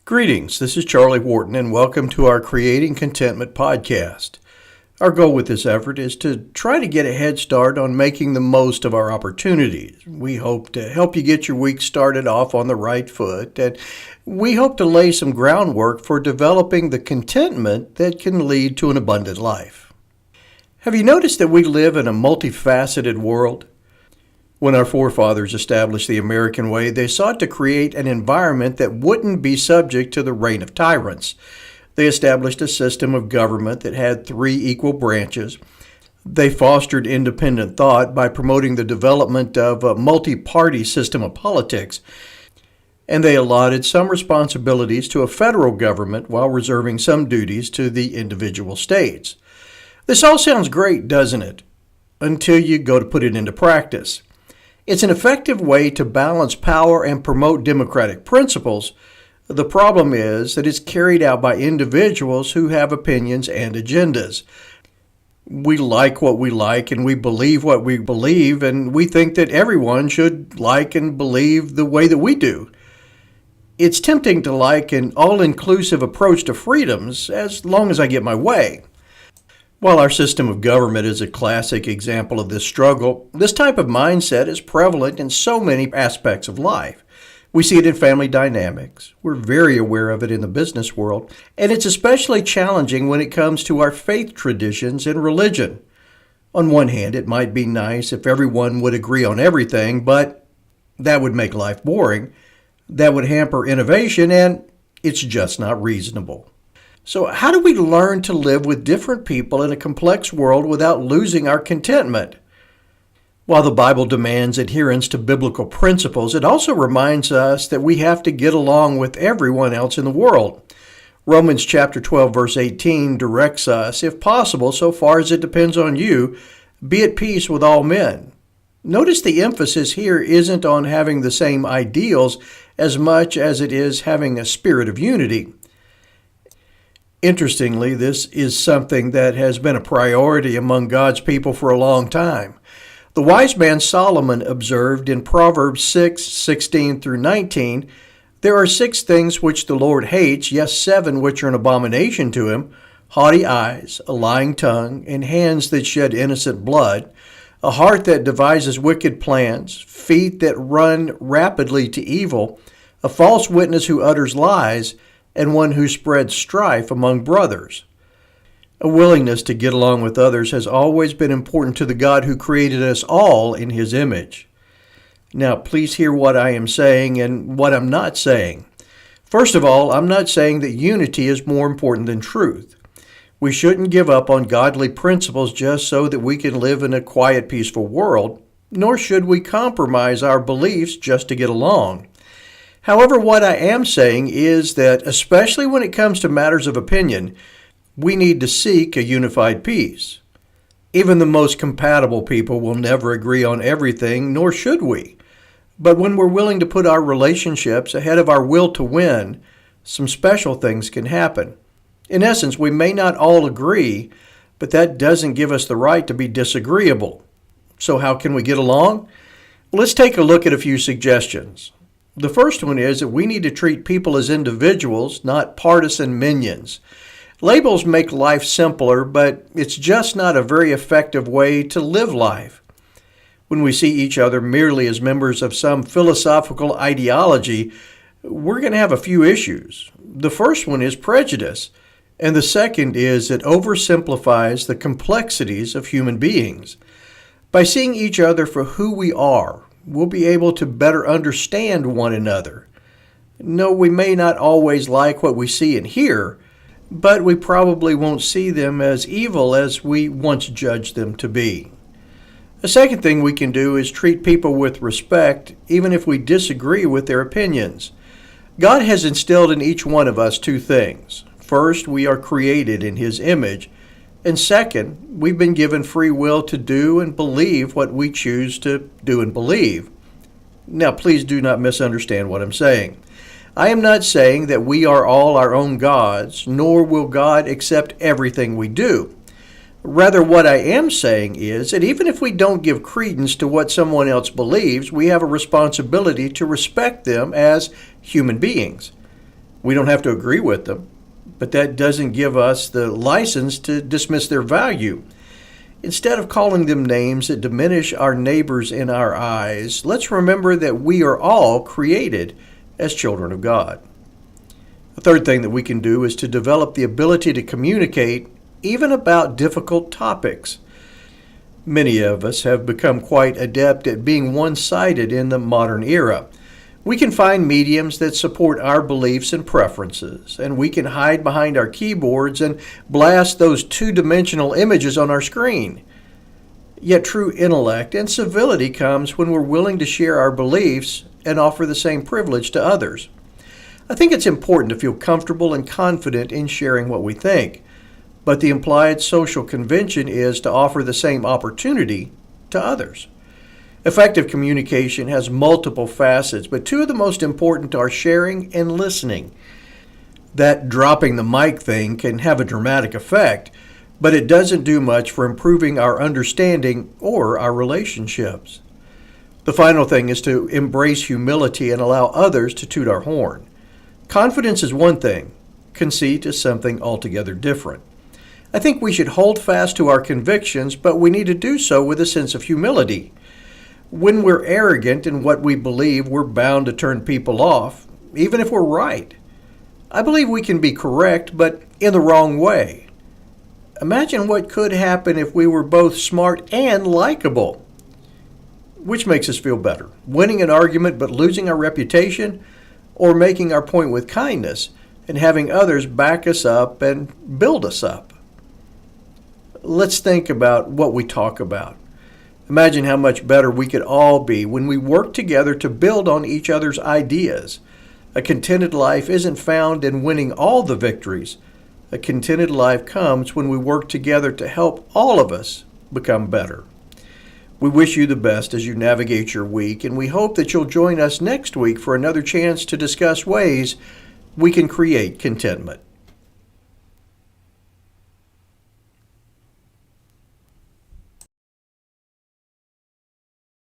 Greetings, this is Charlie Wharton, and welcome to our Creating Contentment podcast. Our goal with this effort is to try to get a head start on making the most of our opportunities. We hope to help you get your week started off on the right foot, and we hope to lay some groundwork for developing the contentment that can lead to an abundant life. Have you noticed that we live in a multifaceted world? When our forefathers established the American way, they sought to create an environment that wouldn't be subject to the reign of tyrants. They established a system of government that had three equal branches. They fostered independent thought by promoting the development of a multi-party system of politics. And they allotted some responsibilities to a federal government while reserving some duties to the individual states. This all sounds great, doesn't it? Until you go to put it into practice. It's an effective way to balance power and promote democratic principles. The problem is that it's carried out by individuals who have opinions and agendas. We like what we like and we believe what we believe, and we think that everyone should like and believe the way that we do. It's tempting to like an all-inclusive approach to freedoms as long as I get my way. While our system of government is a classic example of this struggle, this type of mindset is prevalent in so many aspects of life. We see it in family dynamics. We're very aware of it in the business world, and it's especially challenging when it comes to our faith traditions and religion. On one hand, it might be nice if everyone would agree on everything, but that would make life boring. That would hamper innovation, and it's just not reasonable. So how do we learn to live with different people in a complex world without losing our contentment? While the Bible demands adherence to biblical principles, it also reminds us that we have to get along with everyone else in the world. Romans chapter 12, verse 18 directs us, if possible, so far as it depends on you, be at peace with all men. Notice the emphasis here isn't on having the same ideals as much as it is having a spirit of unity. Interestingly, this is something that has been a priority among God's people for a long time. The wise man Solomon observed in Proverbs 6:16 through 19, there are 6 things which the Lord hates, yes, 7 which are an abomination to him, haughty eyes, a lying tongue, and hands that shed innocent blood, a heart that devises wicked plans, feet that run rapidly to evil, a false witness who utters lies, and one who spreads strife among brothers. A willingness to get along with others has always been important to the God who created us all in His image. Now, please hear what I am saying and what I'm not saying. First of all, I'm not saying that unity is more important than truth. We shouldn't give up on godly principles just so that we can live in a quiet, peaceful world, nor should we compromise our beliefs just to get along. However, what I am saying is that, especially when it comes to matters of opinion, we need to seek a unified peace. Even the most compatible people will never agree on everything, nor should we. But when we're willing to put our relationships ahead of our will to win, some special things can happen. In essence, we may not all agree, but that doesn't give us the right to be disagreeable. So how can we get along? Well, let's take a look at a few suggestions. The first one is that we need to treat people as individuals, not partisan minions. Labels make life simpler, but it's just not a very effective way to live life. When we see each other merely as members of some philosophical ideology, we're going to have a few issues. The first one is prejudice, and the second is it oversimplifies the complexities of human beings. By seeing each other for who we are, we'll be able to better understand one another. No, we may not always like what we see and hear, but we probably won't see them as evil as we once judged them to be. The second thing we can do is treat people with respect, even if we disagree with their opinions. God has instilled in each one of us 2 things. First, we are created in His image. And second, we've been given free will to do and believe what we choose to do and believe. Now, please do not misunderstand what I'm saying. I am not saying that we are all our own gods, nor will God accept everything we do. Rather, what I am saying is that even if we don't give credence to what someone else believes, we have a responsibility to respect them as human beings. We don't have to agree with them, but that doesn't give us the license to dismiss their value. Instead of calling them names that diminish our neighbors in our eyes, let's remember that we are all created as children of God. The third thing that we can do is to develop the ability to communicate even about difficult topics. Many of us have become quite adept at being one-sided in the modern era. We can find mediums that support our beliefs and preferences, and we can hide behind our keyboards and blast those two-dimensional images on our screen. Yet true intellect and civility comes when we're willing to share our beliefs and offer the same privilege to others. I think it's important to feel comfortable and confident in sharing what we think, but the implied social convention is to offer the same opportunity to others. Effective communication has multiple facets, but two of the most important are sharing and listening. That dropping the mic thing can have a dramatic effect, but it doesn't do much for improving our understanding or our relationships. The final thing is to embrace humility and allow others to toot our horn. Confidence is one thing, conceit is something altogether different. I think we should hold fast to our convictions, but we need to do so with a sense of humility. When we're arrogant in what we believe, we're bound to turn people off, even if we're right. I believe we can be correct, but in the wrong way. Imagine what could happen if we were both smart and likable. Which makes us feel better, winning an argument but losing our reputation, or making our point with kindness and having others back us up and build us up? Let's think about what we talk about. Imagine how much better we could all be when we work together to build on each other's ideas. A contented life isn't found in winning all the victories. A contented life comes when we work together to help all of us become better. We wish you the best as you navigate your week, and we hope that you'll join us next week for another chance to discuss ways we can create contentment.